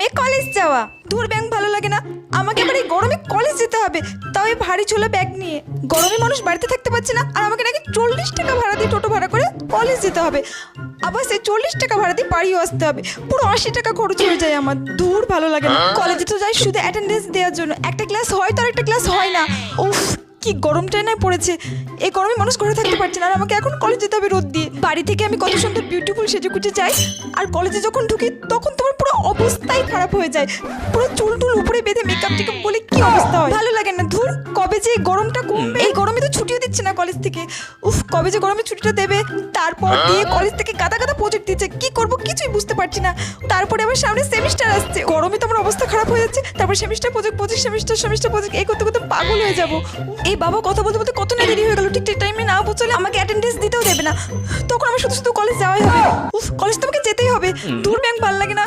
গরমে কলেজ যাওয়া, দূর ব্যাগ ভালো লাগে না। আমাকে এবার এই গরমে কলেজ যেতে হবে, তাও এই ভারী ছোলা ব্যাগ নিয়ে। গরমে মানুষ বাড়িতে থাকতে পারছে না, আর আমাকে নাকি 40 টাকা ভাড়া দিয়ে টোটো ভাড়া করে কলেজ যেতে হবে। আবার সেই 40 টাকা ভাড়া দিয়ে বাড়িও আসতে হবে। পুরো 80 টাকা খরচ হয়ে যায় আমার। দূর ভালো লাগে না। কলেজে তো যাই শুধু অ্যাটেন্ডেন্স দেওয়ার জন্য, একটা ক্লাস হয় তো আর একটা ক্লাস হয় না। উফ, কি গরমটাই না পড়েছে। এই গরমে মানুষ ঘরে থাকতে পারছে না, আর আমাকে এখন কলেজ যেতে হবে রোদ দিয়ে। বাড়ি থেকে আমি কত সুন্দর বিউটিফুল সেজে গুজে যাই, আর কলেজে যখন ঢুকি তখন তোমার পুরো অবস্থাই খারাপ হয়ে যায়। পুরো চুল টুল উপরে বেঁধে মেকআপ টেকআপ বলে কি অবস্থা হয়, ভালো লাগে না। ধুর, কবে যে এই গরমটা কমবে। এই গরমে তো ছুটিও দিচ্ছে না কলেজ থেকে। উফ, কবে যে গরমে ছুটিটা দেবে। তারপর দিয়ে কলেজ থেকে গাদা গাদা প্রজেক্ট দিচ্ছে, কি করব কিছুই বুঝতে পারছি না। তারপরে আবার সামনে সেমিস্টার আসছে, গরমে তো আমার অবস্থা খারাপ হয়ে যাচ্ছে। তারপর সেমিস্টার প্রজেক্ট সেমিস্টার প্রজেক্ট এই করতে করতে পাগল হয়ে যাবো। এই বাবা কথা বলতে বলতে কত না দেরি হয়ে গেল। ঠিক টাইমে না পৌঁছলে আমাকে অ্যাটেন্ডেন্স দিতেও দেবে না। তখন আমার শুধু শুধু কলেজ যাওয়াই হবে। উফ, কলেজ তো আমাকে যেতেই হবে। দূর ব্যাংক ভালো লাগে না।